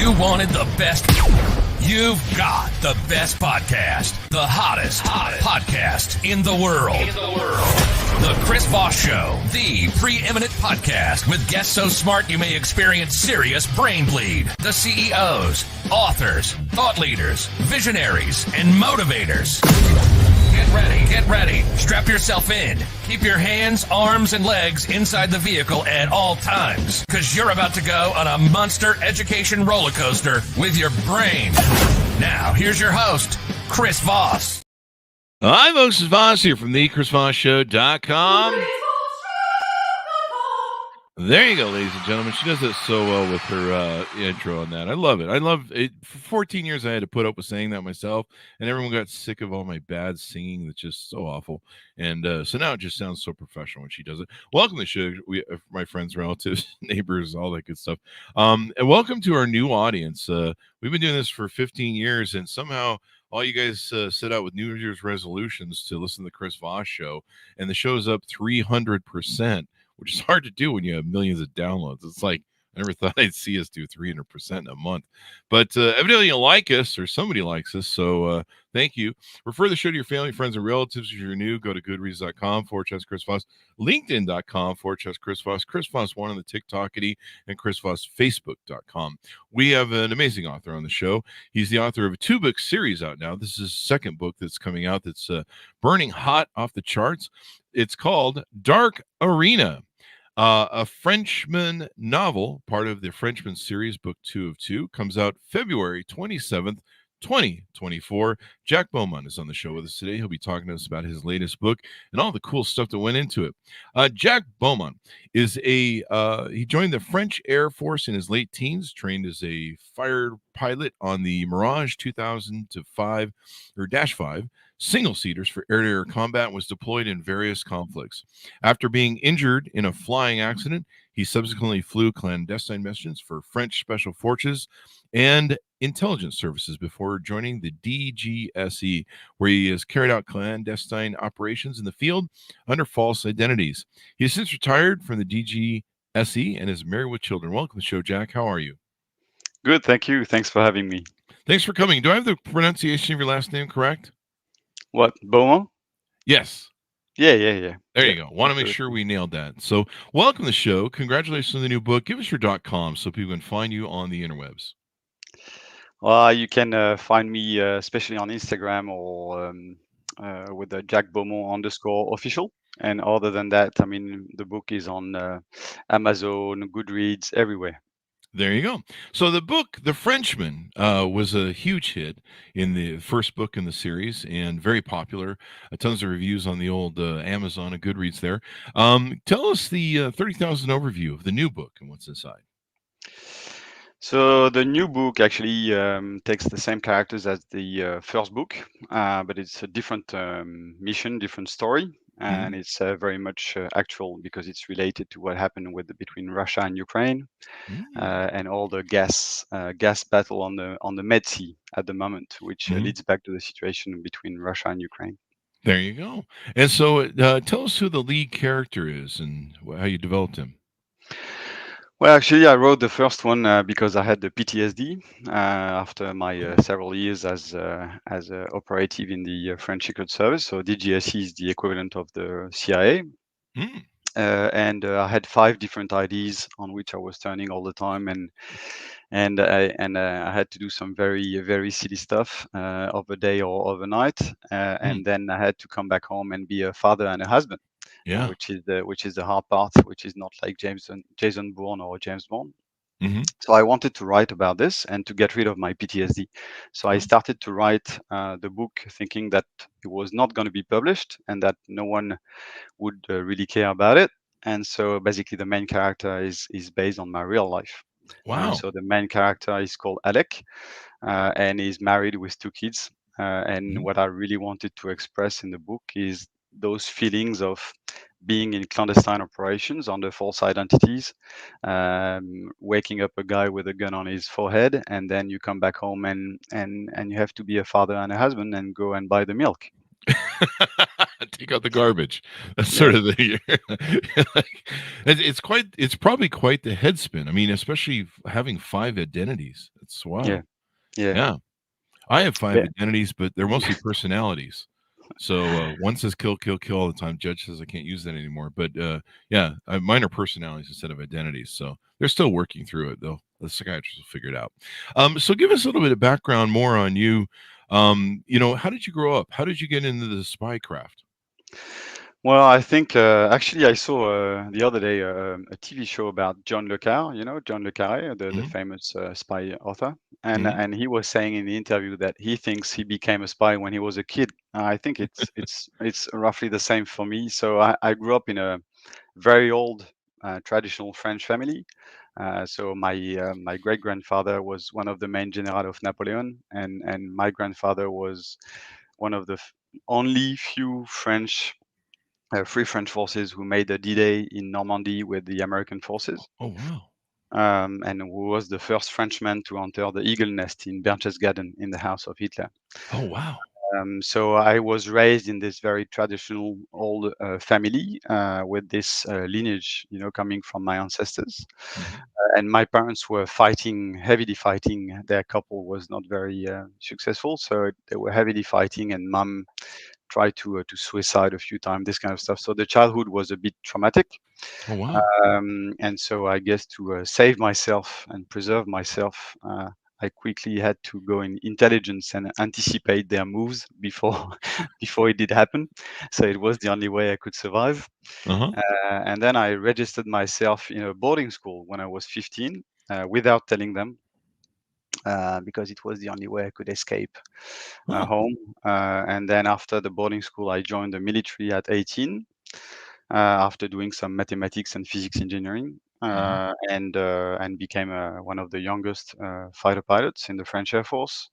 You wanted the best. You've got the best podcast. The hottest podcast in the world. The Chris Voss Show, the preeminent podcast with guests so smart you may experience serious brain bleed. The CEOs, authors, thought leaders, visionaries, and motivators. Get ready. Strap yourself in. Keep your hands, arms, and legs inside the vehicle at all times, because you're about to go on a monster education roller coaster with your brain. Now, here's your host, Chris Voss. Hi, folks. It's Voss here from thechrisvossshow.com. There you go, ladies and gentlemen. She does it so well with her intro on that. I love it. I love it. For 14 years, I had to put up with saying that myself, and everyone got sick of all my bad singing that's just so awful. And so now it just sounds so professional when she does it. Welcome to the show, my friends, relatives, neighbors, all that good stuff. And welcome to our new audience. We've been doing this for 15 years, and somehow all you guys set out with New Year's resolutions to listen to the Chris Voss Show, and the show's up 300%. Which is hard to do when you have millions of downloads. It's like, I never thought I'd see us do 300% in a month. But evidently you like us, or somebody likes us, so thank you. Refer the show to your family, friends, and relatives. If you're new, go to goodreads.com/Chris Voss, linkedin.com/Chris Voss, Chris Voss 1 on the TikTokity, and Chris Voss Facebook.com. We have an amazing author on the show. He's the author of a 2-book series out now. This is his second book that's coming out that's burning hot off the charts. It's called Dark Arena. A Frenchman novel, part of the Frenchman series, book 2 of 2, comes out February 27th, 2024. Jack Beaumont is on the show with us today. He'll be talking to us about his latest book and all the cool stuff that went into it. Jack Beaumont is he joined the French Air Force in his late teens, trained as a fighter pilot on the Mirage 2000-5 or -5 single-seaters for air-to-air combat, and was deployed in various conflicts. After being injured in a flying accident, he subsequently flew clandestine missions for French Special Forces and intelligence services before joining the DGSE, where he has carried out clandestine operations in the field under false identities. He has since retired from the DGSE and is married with children. Welcome to the show, Jack. How are you? Good, thank you. Thanks for having me. Thanks for coming. Do I have the pronunciation of your last name correct? What, Beaumont? Yes. Yeah. There you go. Want to make sure we nailed that. So welcome to the show. Congratulations on the new book. Give us your .com so people can find you on the interwebs. You can find me especially on Instagram or with the Jack Beaumont _official. And other than that, I mean, the book is on Amazon, Goodreads, everywhere. There you go. So the book, The Frenchman, was a huge hit in the first book in the series and very popular. Tons of reviews on the old Amazon and Goodreads there. Tell us the 30,000 overview of the new book and what's inside. So the new book actually takes the same characters as the first book, but it's a different mission, different story. And it's very much actual because it's related to what happened between Russia and Ukraine, and all the gas battle on the Med Sea at the moment, which leads back to the situation between Russia and Ukraine. There you go. And so tell us who the lead character is and how you developed him. Well, actually, I wrote the first one because I had the PTSD after my several years as a operative in the French Secret Service. So DGSE is the equivalent of the CIA. And I had 5 different IDs on which I was turning all the time, and I had to do some very, very silly stuff of a day or overnight, and then I had to come back home and be a father and a husband. Yeah, which is the hard part, which is not like Jason Bourne or James Bond. So I wanted to write about this and to get rid of my PTSD. So I started to write the book thinking that it was not going to be published and that no one would really care about it. And so basically the main character is based on my real life. Wow. So the main character is called Alec, and he's married with 2 kids. And what I really wanted to express in the book is those feelings of being in clandestine operations under false identities, waking up a guy with a gun on his forehead, and then you come back home and you have to be a father and a husband and go and buy the milk. Take out the garbage. That's Yeah, sort of the like, it's probably quite the head spin. I mean, especially having 5 identities. It's yeah, wow. yeah. Yeah. I have 5 Yeah. identities, but they're mostly personalities. So, one says kill, kill, kill all the time. Judge says I can't use that anymore. But yeah, mine are personalities instead of identities. So they're still working through it, though. The psychiatrists will figure it out. So give us a little bit of background more on you. How did you grow up? How did you get into the spy craft? Well, I think actually I saw the other day a TV show about John le Carre, John le Carre, the Hmm. famous spy author, and Hmm. and he was saying in the interview that he thinks he became a spy when he was a kid. I think it's roughly the same for me. So I grew up in a very old traditional French family. So my great grandfather was one of the main general of Napoleon, and my grandfather was one of the only few Free French forces who made a D-Day in Normandy with the American forces, Oh wow. and who was the first Frenchman to enter the Eagle Nest in Berchtesgaden in the house of Hitler. Oh wow. So I was raised in this very traditional old family with this lineage, coming from my ancestors. Hmm. And my parents were fighting, heavily fighting. Their couple was not very successful, so they were heavily fighting, and mom tried to suicide a few times, this kind of stuff. So the childhood was a bit traumatic. Oh wow. And so I guess to save myself and preserve myself, I quickly had to go in intelligence and anticipate their moves before before it did happen. So it was the only way I could survive. Uh-huh. And then I registered myself in a boarding school when I was 15 without telling them. Because it was the only way I could escape Oh. home. And then after the boarding school, I joined the military at 18 after doing some mathematics and physics engineering, Hmm. and became one of the youngest fighter pilots in the French Air Force,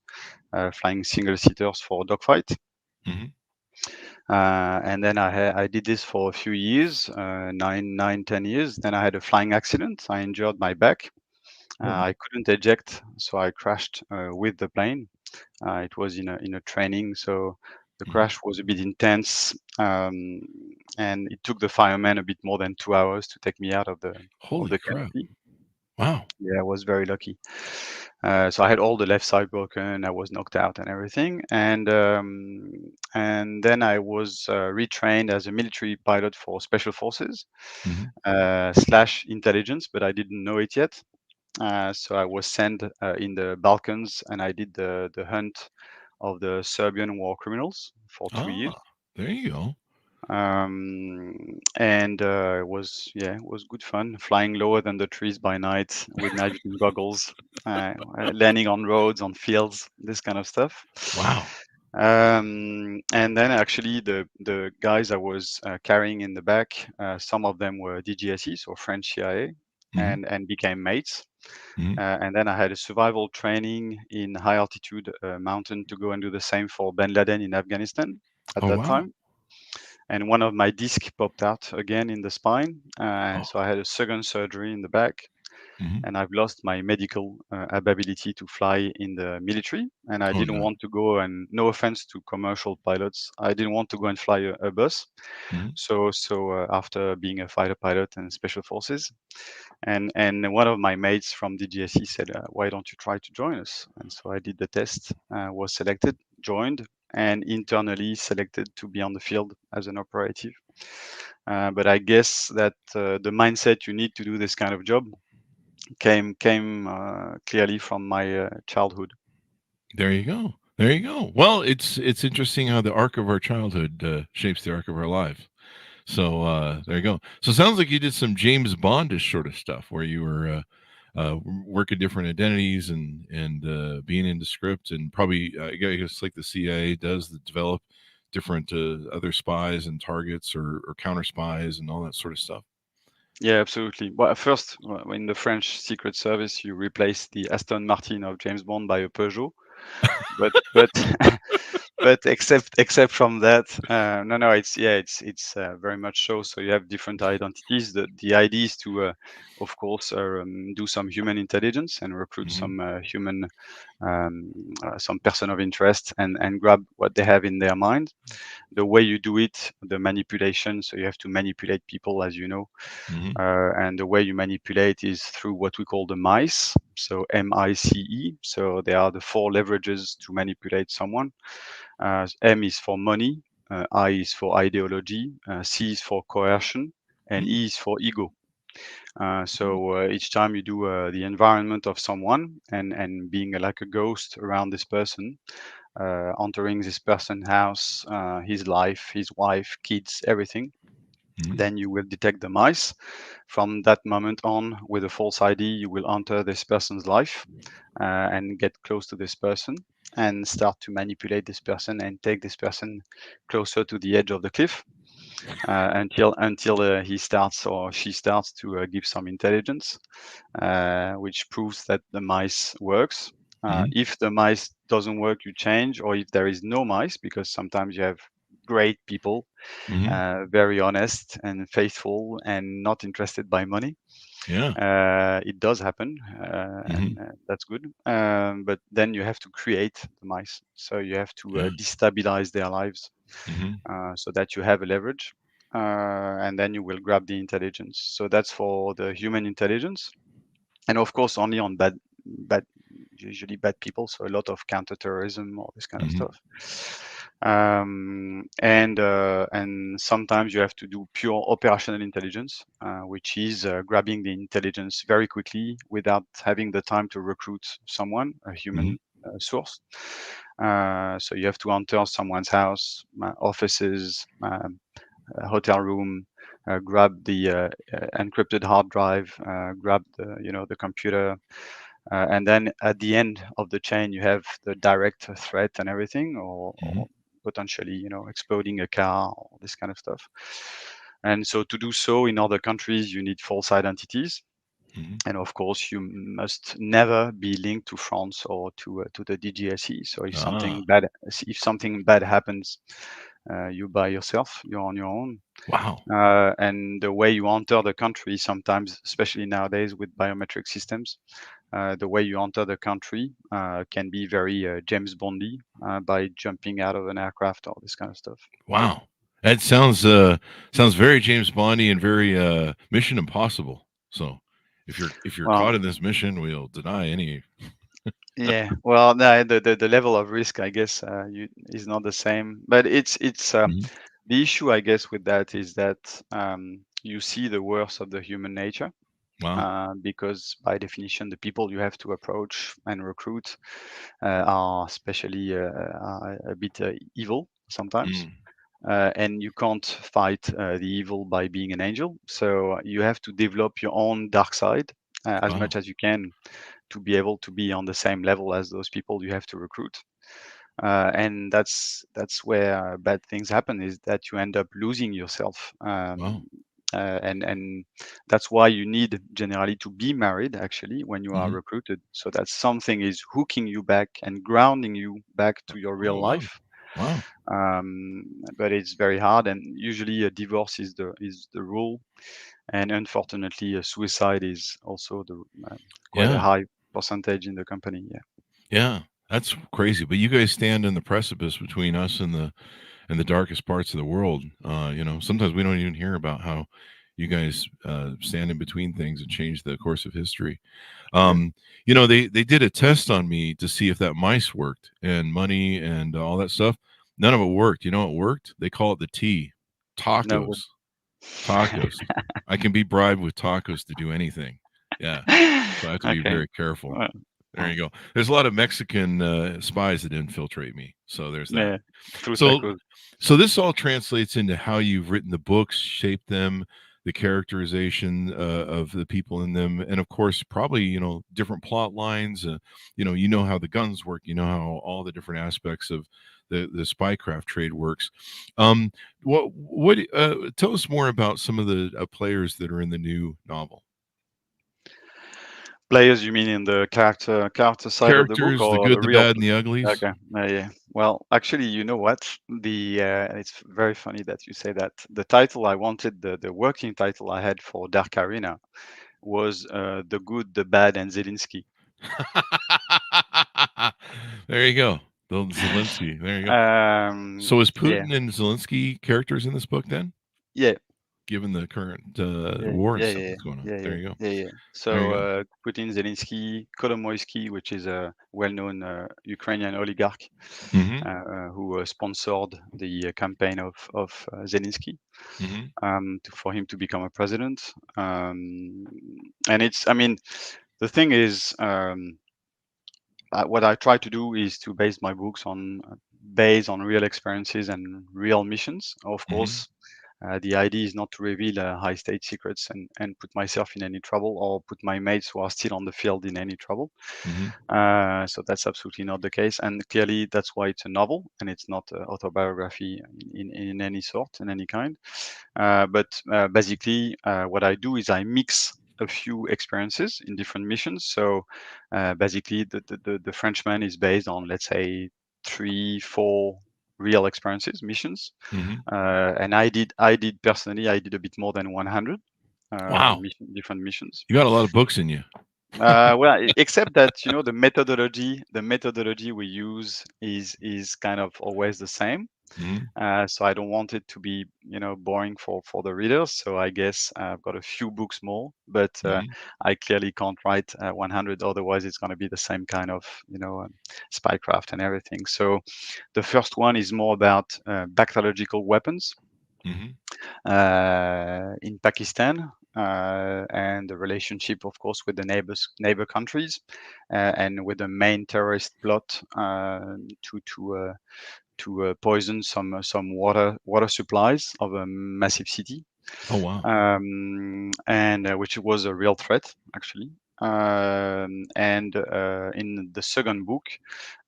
flying single seaters for dogfight. Hmm. And then I did this for a few years, 10 years. Then I had a flying accident. I injured my back. Oh wow. I couldn't eject, so I crashed with the plane. It was in a training, so the Hmm. crash was a bit intense, and it took the firemen a bit more than 2 hours to take me out of the Holy crap. canopy. Wow. Yeah, I was very lucky. So I had all the left side broken. I was knocked out and everything, and then I was retrained as a military pilot for special forces Hmm. slash intelligence, but I didn't know it yet. So I was sent in the Balkans, and I did the hunt of the Serbian war criminals for 2 years. Ah, there you go. And it was good fun, flying lower than the trees by night with night vision goggles, landing on roads, on fields, this kind of stuff. Wow. And then actually the guys I was carrying in the back, some of them were DGSE, so French CIA, Hmm. and became mates. Hmm. And then I had a survival training in high altitude mountain to go and do the same for Bin Laden in Afghanistan at Oh that wow. time. And one of my discs popped out again in the spine, Oh. so I had a second surgery in the back. Hmm. And I've lost my medical ability to fly in the military. And I Oh didn't no. want to go, and no offense to commercial pilots, I didn't want to go and fly a bus. Hmm. So after being a fighter pilot and special forces, and one of my mates from the GSE said, "Why don't you try to join us?" And so I did the test, was selected, joined, and internally selected to be on the field as an operative. But I guess that the mindset you need to do this kind of job came clearly from my childhood. There you go. There you go. Well, it's interesting how the arc of our childhood shapes the arc of our life. So there you go. So it sounds like you did some James Bondish sort of stuff where you were working different identities and being into script and probably I guess like the CIA does that develop different other spies and targets or counter spies and all that sort of stuff. Yeah, absolutely. Well, at first, in the French Secret Service, you replace the Aston Martin of James Bond by a Peugeot, but but except from that, no, it's very much so. So you have different identities. The idea is to, of course, do some human intelligence and recruit Mm-hmm. um, some person of interest and grab what they have in their mind. The way you do it, the manipulation. So you have to manipulate people, as you know, Mm-hmm. and the way you manipulate is through what we call the mice. So MICE. So they are the four leverages to manipulate someone. M is for money, I is for ideology, C is for coercion, and E is for ego. So each time you do the environment of someone and being like a ghost around this person, entering this person's house, his life, his wife, kids, everything, Mm-hmm. then you will detect the mice. From that moment on, with a false ID, you will enter this person's life and get close to this person and start to manipulate this person and take this person closer to the edge of the cliff until he starts or she starts to give some intelligence, which proves that the mice works. Mm-hmm. If the mice doesn't work, you change, or if there is no mice, because sometimes you have great people, Mm-hmm. very honest and faithful and not interested by money. Yeah. It does happen, Mm-hmm. and that's good. But then you have to create the mice. So you have to Yeah. destabilize their lives Mm-hmm. so that you have a leverage. And then you will grab the intelligence. So that's for the human intelligence. And of course, only on usually bad people. So a lot of counterterrorism, all this kind of Mm-hmm. stuff. And sometimes you have to do pure operational intelligence, which is grabbing the intelligence very quickly without having the time to recruit someone, a Mm-hmm. human source. So you have to enter someone's house, offices, a hotel room, grab the encrypted hard drive, grab the computer, and then at the end of the chain you have the direct threat and everything, Mm-hmm. or potentially exploding a car or this kind of stuff. And so to do so in other countries you need false identities. Mm-hmm. And of course, you must never be linked to France or to the DGSE. So Ah. if something bad happens, you by yourself, you're on your own. Wow. And the way you enter the country, sometimes, especially nowadays with biometric systems, the way you enter the country can be very James Bondy by jumping out of an aircraft or this kind of stuff. Wow. That sounds very James Bondy and very Mission Impossible. So if you're Well, caught in this mission, we'll deny any. yeah. Well, no, the level of risk, I guess, is not the same. But it's Mhm. the issue, I guess, with that is that you see the worst of the human nature. Wow. Because by definition, the people you have to approach and recruit are especially are a bit evil sometimes. Mm. And you can't fight the evil by being an angel. So you have to develop your own dark side as Wow. much as you can to be able to be on the same level as those people you have to recruit. And that's where bad things happen, is that you end up losing yourself. Wow. And that's why you need generally to be married actually when you are Mhm. recruited, so that something is hooking you back and grounding you back to your real Oh, wow. life. Wow. um, but it's very hard, and usually a divorce is the rule, and unfortunately suicide is also the quite a Yeah. high percentage in the company. Yeah. Yeah. That's crazy. But you guys stand in the precipice between us and the darkest parts of the world. Sometimes we don't even hear about how you guys stand in between things and change the course of history. Yeah. They did a test on me to see if that mice worked and money and all that stuff. None of it worked. You know what worked? They call it the T, No. tacos. Tacos. I can be bribed with tacos to do anything. Yeah. So I have to be Okay. very careful. Well, There you go. There's a lot of Mexican spies that infiltrate me. So there's that. yeah. Through So tacos. so this all translates into how you've written the books, shaped them, the characterization of the people in them, and of course, probably different plot lines. You know how the guns work. You know how all the different aspects of the spycraft trade works. Um, what tell us more about some of the players that are in the new novel. Players, you mean in the character side of the book Characters, the or the good, the real? bad, and the uglies. Okay, yeah. Well, actually, you know what? It's very funny that you say that. The title I wanted, the working title I had for Dark Arena was The Good, the Bad, and Zelensky. There you go. The Zelensky. There you go. So is Yeah, Putin and Zelensky characters in this book then? yeah, Given the current yeah, war and yeah, stuff yeah, that's going on. yeah, There yeah, you go. yeah, yeah. There you So go. Putin, Zelensky, Kolomoisky, which is a well-known Ukrainian oligarch Mm-hmm. who sponsored the campaign of Zelensky. Mm-hmm. For him to become a president. And it's, I mean, the thing is, what I try to do is to base my books on based on real experiences and real missions. Of Mm-hmm. course, the idea is not to reveal high state secrets and put myself in any trouble or put my mates who are still on the field in any trouble. Mm-hmm. So that's absolutely not the case. And clearly, that's why it's a novel and it's not an autobiography in any sort, in any kind. But basically, what I do is I mix a few experiences in different missions. So basically, the Frenchman is based on, let's say, 3, 4 real experiences, missions. Mm-hmm. And I did personally, I did a bit more than 100 Wow. different missions. You got a lot of books in you. Well, except that the methodology we use is kind of always the same. Mm-hmm. So I don't want it to be, boring for the readers. So I guess I've got a few books more, but Mm-hmm. I clearly can't write 100. Otherwise, it's going to be the same kind of, spycraft and everything. So the first one is more about bacteriological weapons Mm-hmm. in Pakistan. And the relationship, of course, with the neighbor countries, and with the main terrorist plot to poison some water supplies of a massive city, Oh wow. and which was a real threat actually. And in the second book,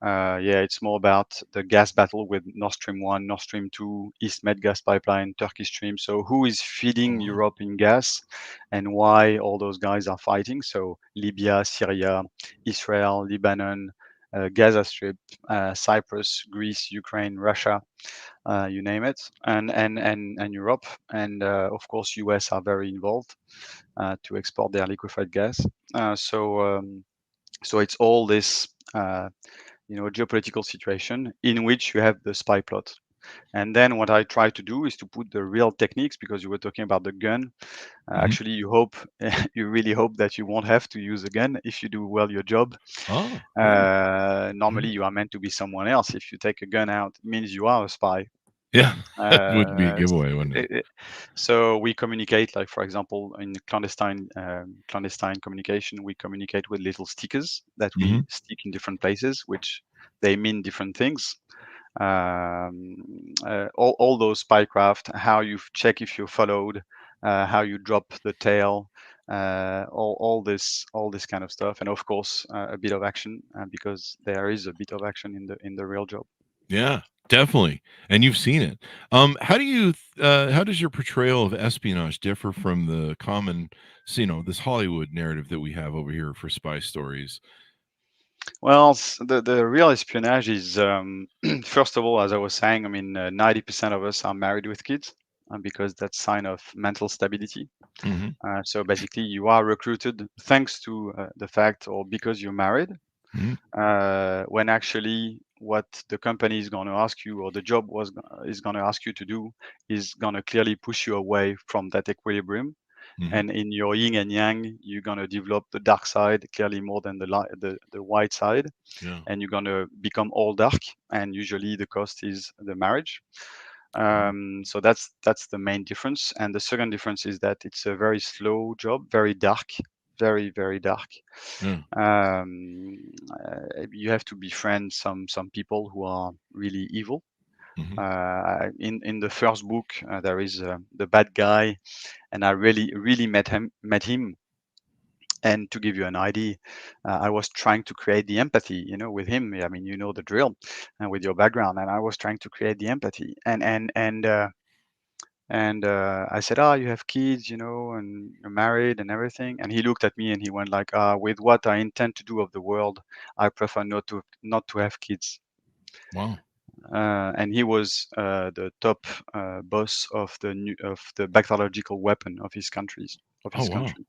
yeah, it's more about the gas battle with Nord Stream 1, Nord Stream 2, East Med gas pipeline, Turkey Stream. So who is Oh feeding wow. Europe in gas and why all those guys are fighting? So Libya, Syria, Israel, Lebanon, Gaza Strip, Cyprus, Greece, Ukraine, Russia, you name it, and Europe, and of course US are very involved to export their liquefied gas. So it's all this geopolitical situation in which you have the spy plot. And then what I try to do is to put the real techniques, because you were talking about the gun. Mm-hmm. Actually, you hope, you really hope that you won't have to use a gun if you do well your job. Oh yeah. Normally, you are meant to be someone else. If you take a gun out, it means you are a spy. Yeah. That would be a Uh, giveaway, wouldn't it? so we communicate, like for example, in clandestine communication, we communicate with little stickers that Mm-hmm. we stick in different places, which they mean different things. All those spycraft, how you check if you're followed, how you drop the tail, all this kind of stuff, and of course a bit of action, because there is a bit of action in the real job. Yeah, definitely. And you've seen it. How does your portrayal of espionage differ from the common, this Hollywood narrative that we have over here for spy stories? Well, the real espionage is, first of all, as I was saying, I mean, 90% of us are married with kids, because that's sign of mental stability. Mm-hmm. So basically, you are recruited thanks to the fact or because you're married, Mm-hmm. when actually what the company is going to ask you, or the job is going to ask you to do, is going to clearly push you away from that equilibrium. Mm-hmm. And in your yin and yang, you're going to develop the dark side clearly more than the white side, Yeah. and you're going to become all dark. And usually the cost is the marriage. So that's the main difference. And the second difference is that it's a very slow job, very dark, very very dark. Yeah. You have to befriend some people who are really evil. Mm-hmm. In the first book, there is the bad guy, and I really met him. And to give you an idea, I was trying to create the empathy, with him. I mean, you know the drill, with your background, and I was trying to create the empathy, and And I said, "Ah, you have kids, and you're married and everything." And he looked at me and he went like, "With what I intend to do of the world, I prefer not to have kids." Wow. And he was the top boss of the bacteriological weapon of his countries of Oh his wow. country.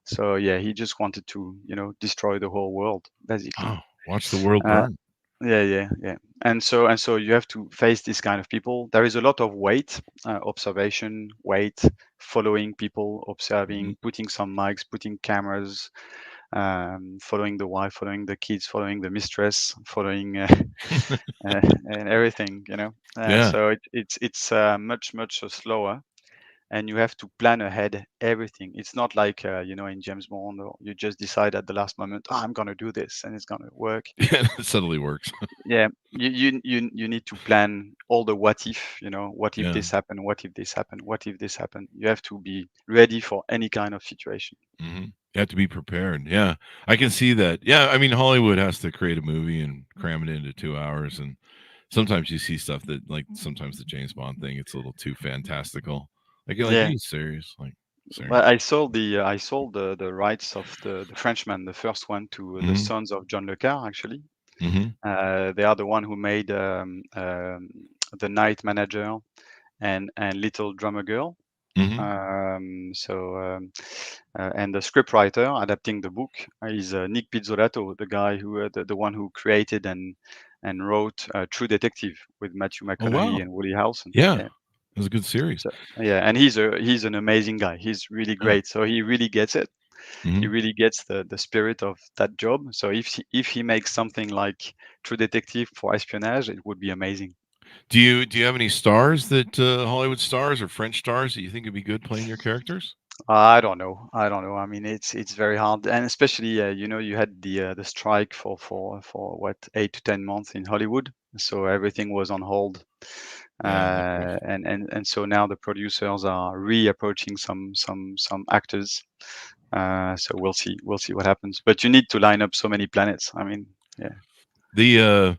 So yeah, he just wanted to destroy the whole world basically. Oh, watch the world Uh, burn. yeah, yeah, yeah. And so you have to face this kind of people. There is a lot of wait, observation, wait, following people, Hmm. observing, putting some mics, putting cameras, following the wife, following the kids, following the mistress, following and everything. Yeah. So it's much slower, and you have to plan ahead everything. It's not like in James Bond, or you just decide at the last moment, I'm gonna do this, and it's gonna work. Yeah. It suddenly works. Yeah, you need to plan all the what if. What if Yeah. this happened? What if this happened? What if this happened? You have to be ready for any kind of situation. Hmm. You have to be prepared. Yeah, I can see that. Yeah, I mean, Hollywood has to create a movie and cram it into 2 hours, and sometimes you see stuff that, like, sometimes the James Bond thing, it's a little too fantastical. Like, you're like, are Yeah. you serious? Like, Well, serious? I sold the rights of the Frenchman, the first one, to the Hmm. sons of John Le Carre. Actually, Hmm. they are the one who made the Night Manager and Little Drummer Girl. Hmm. And the scriptwriter adapting the book is Nick Pizzolatto, the guy the one who created and wrote True Detective with Matthew Oh McConaughey wow. and Woody Harrelson. Yeah, Yeah. it was a good series. So yeah, and he's an amazing guy. He's really Yeah. great. So he really gets it. He Hmm. really gets the spirit of that job. So if he makes something like True Detective for espionage, it would be amazing. Do you have any stars that Hollywood stars or French stars that you think would be good playing your characters? I don't know. I don't know. I mean, it's very hard, and especially you had the strike for what 8 to 10 months in Hollywood, so everything was on hold, Yeah, that's rough. and so now the producers are reapproaching some actors. So we'll see what happens. But you need to line up so many planets. I mean, yeah, The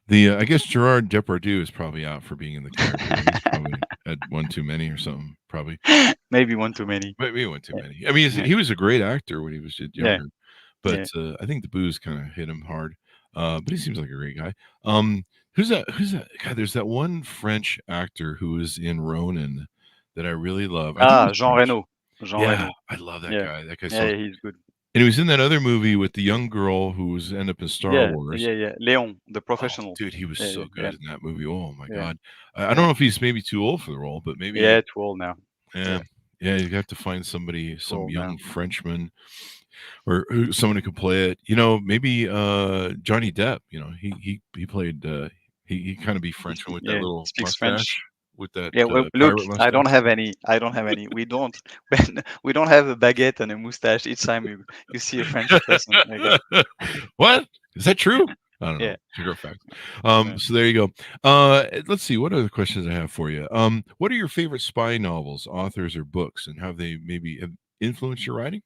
I guess Gerard Depardieu is probably out for being in the character. He's probably had one too many or something. Probably maybe one too many. maybe one too Yeah, many. I mean, yeah, he was a great actor when he was yeah. younger, Yeah. but I think the booze kind of hit him hard. But he seems like a great guy. Um, who's that? Who's that? God, there's that one French actor who was in Ronin that I really love. I think Ah, he's Jean French. Reno. Jean Yeah, Reno. I love that Yeah, guy. That guy's yeah, so. yeah, he's good. And he was in that other movie with the young girl who was end up in Star Yeah, Wars. yeah, yeah. Leon, the Oh, professional. dude, he was Yeah, so yeah, good in that movie. Oh my yeah, god. I don't yeah. know if he's maybe too old for the role, but Yeah, maybe too old now. yeah. Yeah, Yeah, you have to find somebody, too some old now. young Frenchman or someone who could play it. Maybe Johnny Depp, he played he kind of be Frenchman with that Yeah, little speaks French. mustache, with that Yeah, well, look, pirate I don't mustache. have any. I don't have any. We don't. We don't have a baguette and a mustache each time you see a French person. Okay. What? Is that true? I don't know. Yeah. Sugar or fact. Yeah. So there you go. Let's see. What other questions I have for you? What are your favorite spy novels, authors, or books, and how they maybe have influenced your writing?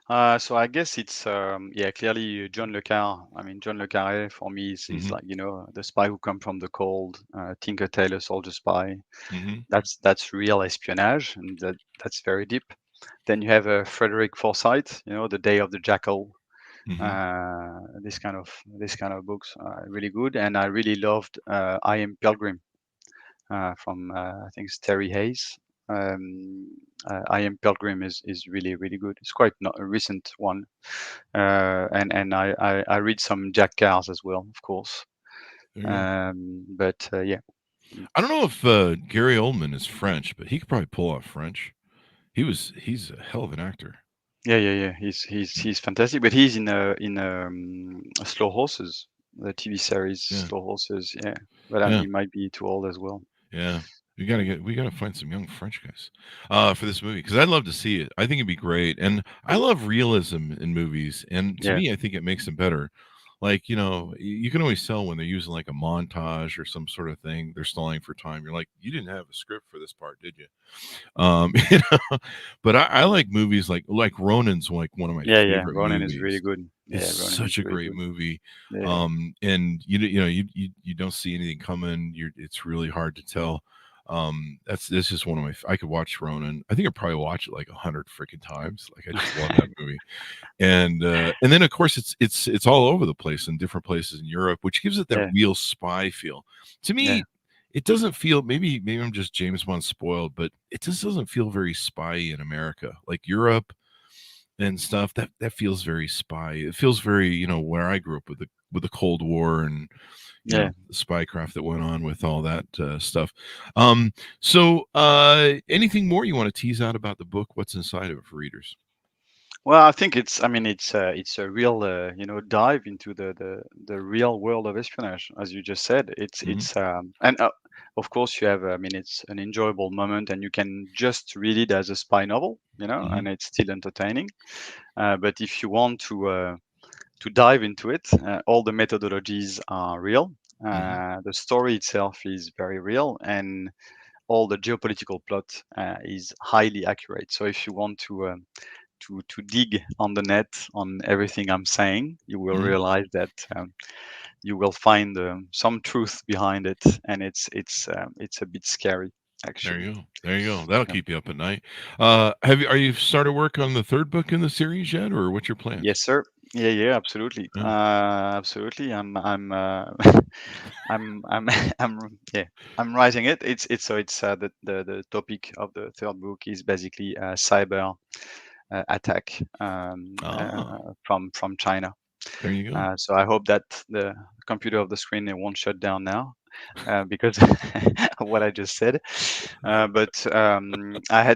So I guess it's yeah, clearly John le Carre. I mean, John le Carre for me is Hmm. like the spy who come from the cold, Tinker Tailor Soldier Spy. Hmm. That's real espionage, and that's very deep. Then you have Frederick Forsyth, The Day of the Jackal. Hmm. This kind of books are really good, and I really loved I Am Pilgrim from I think it's Terry Hayes. Um, I Am Pilgrim is really good. It's quite not a recent one, and I read some Jack Cars as well, of course. There you go. But yeah. I don't know if Gary Oldman is French, but he could probably pull off French. He's a hell of an actor. Yeah, yeah, yeah. He's fantastic, but he's in Slow Horses, the TV series Yeah, Slow Horses. Yeah, but yeah, he might be too old as well. yeah. We gotta find some young French guys for this movie because I'd love to see it. I think it'd be great, and I love realism in movies. And to Yeah, me, I think it makes them better. Like you can always tell when they're using like a montage or some sort of thing. They're stalling for time. You're like, you didn't have a script for this part, did you? you know. But I like movies like Ronan's like one of my yeah, yeah. favorite Ronan is really movies. good. It's Yeah, Ronan is such a really great good. movie. Yeah, And you don't see anything coming. It's really hard to tell. That's just one of my. I could watch Ronin. I think I probably watch it like 100 freaking times. Like I just love that movie. And then of course it's all over the place in different places in Europe, which gives it that Yeah, real spy feel. To yeah, me, it doesn't feel, maybe I'm just James Bond spoiled, but it just doesn't feel very spy in America. Like Europe and stuff, that feels very spy. It feels very, where I grew up with the Cold War and yeah. the spycraft that went on with all that stuff. So anything more you want to tease out about the book? What's inside of it for readers? Well, I think it's. I mean, it's a real dive into the real world of espionage, as you just said. Mhm. And of course you have. I mean, it's an enjoyable moment, and you can just read it as a spy novel, Mhm. and it's still entertaining. But if you want to dive into it, all the methodologies are real. Mhm. The story itself is very real, and all the geopolitical plot is highly accurate. So if you want to dig on the net on everything I'm saying, you will Mhm. realize that you will find some truth behind it, and it's a bit scary There actually. you go. There you go. That'll Yeah. keep you up at night. Are you started work on the third book in the series yet, or what's your plans? Yes, sir. Yeah, yeah, absolutely. Yeah. Absolutely. I'm I'm yeah, I'm writing it. It's the topic of the third book is basically a cyber attack Ah, from China. there you go. So I hope that the computer of the screen it won't shut down now because of what I just said. But I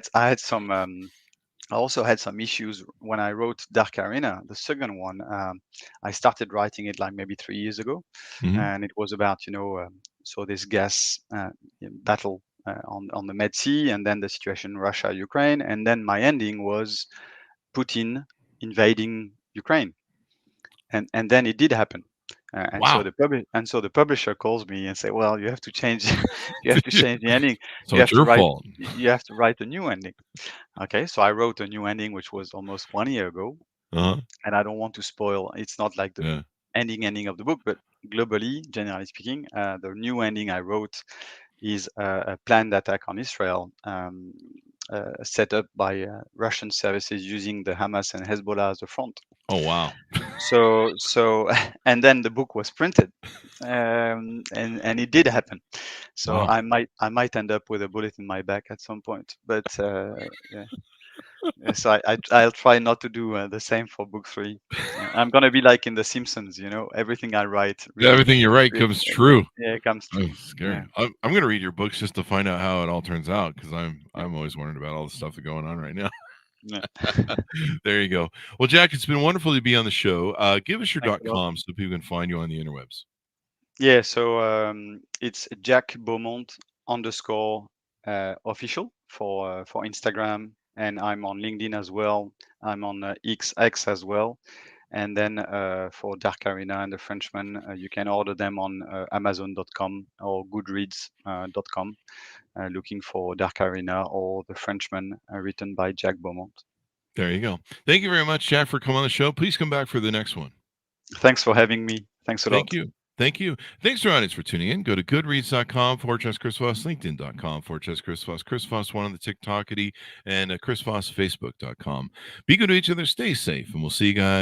also had some issues when I wrote Dark Arena, the second one. I started writing it like maybe 3 years ago, Mhm. and it was about so this gas battle on the Med Sea, and then the situation Russia Ukraine, and then my ending was Putin invading Ukraine, and then it did happen. And so Wow. the publisher calls me and say, well, you have to change you have to change the ending. So it's your fault. You have to write a new ending. Okay, so I wrote a new ending, which was almost 1 year ago, Uh-huh. and I don't want to spoil. It's not like the Yeah. ending of the book, but globally, generally speaking, the new ending I wrote is a planned attack on Israel, set up by Russian services using the Hamas and Hezbollah as a front. Oh wow. So and then the book was printed, and it did happen. So Wow. I might end up with a bullet in my back at some point, but yeah. So I'll try not to do the same for book three. I'm gonna be like in The Simpsons, everything I write really, Everything you write really comes true. yeah, it comes Oh, true. scary. Yeah, I'm gonna read your books just to find out how it all turns out because yeah, I'm always wondering about all the stuff that's going on right now. yeah. There you go. Well, Jack, it's been wonderful to be on the show. Give us your Thanks a lot. .com so people can find you on the interwebs. Yeah, so it's Jack Beaumont underscore official for Instagram, and I'm on LinkedIn as well. I'm on X as well. And then for Dark Arena and the Frenchman, you can order them on Amazon.com or Goodreads.com, looking for Dark Arena or the Frenchman, written by Jack Beaumont. There you go. Thank you very much, Jack, for coming on the show. Please come back for the next one. Thanks for having me. Thanks a Thank lot. you. Thank you. Thanks to our audience for tuning in. Go to goodreads.com/Chris Voss, LinkedIn.com/Chris Voss, Chris Voss one on the TikTokity, and Chris Voss, Facebook.com. Be good to each other. Stay safe, and we'll see you guys.